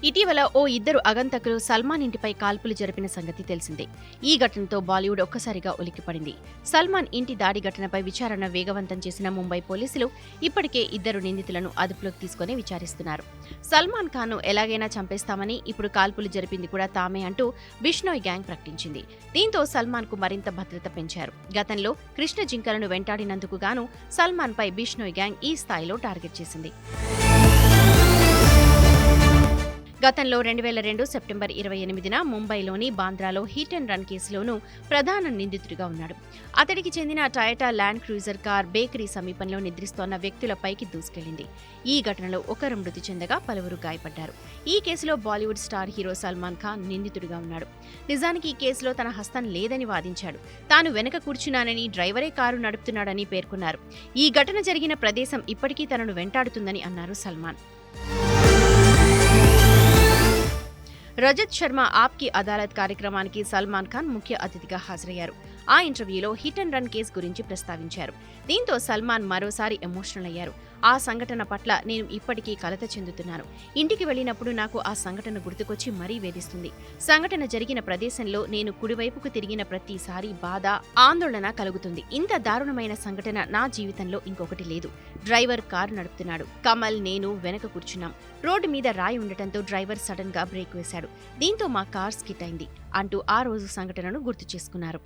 ఇటీవల ఓ ఇద్దరు అగంతకులు సల్మాన్ ఇంటిపై కాల్పులు జరిపిన సంగతి తెలిసిందే. ఈ ఘటనతో బాలీవుడ్ ఒక్కసారిగా ఉలిక్కిపడింది. సల్మాన్ ఇంటి దాడి ఘటనపై విచారణ వేగవంతం చేసిన ముంబై పోలీసులు ఇప్పటికే ఇద్దరు నిందితులను అదుపులోకి తీసుకుని విచారిస్తున్నారు. సల్మాన్ ఖాన్ను ఎలాగైనా చంపేస్తామని, ఇప్పుడు కాల్పులు జరిపింది కూడా తామే అంటూ బిష్నోయ్ గ్యాంగ్ ప్రకటించింది. దీంతో సల్మాన్ కు మరింత భద్రత పెంచారు. గతంలో కృష్ణ జింకలను వెంటాడినందుకు గాను సల్మాన్ పై బిష్నోయ్ గ్యాంగ్ ఈ స్థాయిలో టార్గెట్ చేసింది. గతంలో 2002 సెప్టెంబర్ 28న ముంబైలోని బాంద్రాలో హిట్ అండ్ రన్ కేసులోనూ ప్రధాన నిందితుడిగా ఉన్నాడు. అతడికి చెందిన Toyota land cruiser car bakery సమీపంలో నిద్రిస్తోన్న వ్యక్తులపైకి దూసుకెళ్లింది. ఈ ఘటనలో ఒకరు మృతి చెందగా పలువురు గాయపడ్డారు. ఈ కేసులో బాలీవుడ్ స్టార్ హీరో సల్మాన్ ఖాన్ నిందితుడిగా ఉన్నాడు. నిజానికి ఈ కేసులో తన హస్తం లేదని వాదించాడు. తాను వెనక కూర్చున్నానని, డ్రైవరే కారు నడుపుతున్నాడని పేర్కొన్నారు. ఈ ఘటన జరిగిన ప్రదేశం ఇప్పటికీ తనను వెంటాడుతుందని అన్నారు సల్మాన్. రజత్ శర్మ ఆప్కి అదాలత్ కార్యక్రమానికి సల్మాన్ ఖాన్ ముఖ్య అతిథిగా హాజరయ్యారు. ఆ ఇంటర్వ్యూలో హిట్ అండ్ రన్ కేసు గురించి ప్రస్తావించారు. దీంతో సల్మాన్ మరోసారి ఎమోషనల్ అయ్యారు. ఆ సంఘటన పట్ల నేను ఇప్పటికీ కలత చెందుతున్నాను. ఇంటికి వెళ్ళినప్పుడు నాకు ఆ సంఘటన గుర్తుకొచ్చి మరీ వేధిస్తుంది. సంఘటన జరిగిన ప్రదేశంలో నేను కుడివైపుకు తిరిగిన ప్రతిసారి బాధ, ఆందోళన కలుగుతుంది. ఇంత దారుణమైన సంఘటన నా జీవితంలో ఇంకొకటి లేదు. డ్రైవర్ కారు నడుపుతున్నాడు. కమల్, నేను వెనక కూర్చున్నాం. రోడ్డు మీద రాయి ఉండటంతో డ్రైవర్ సడన్ గా బ్రేక్ వేశాడు. దీంతో మా కార్ స్కిట్ అయింది అంటూ ఆ రోజు సంఘటనను గుర్తు చేసుకున్నారు.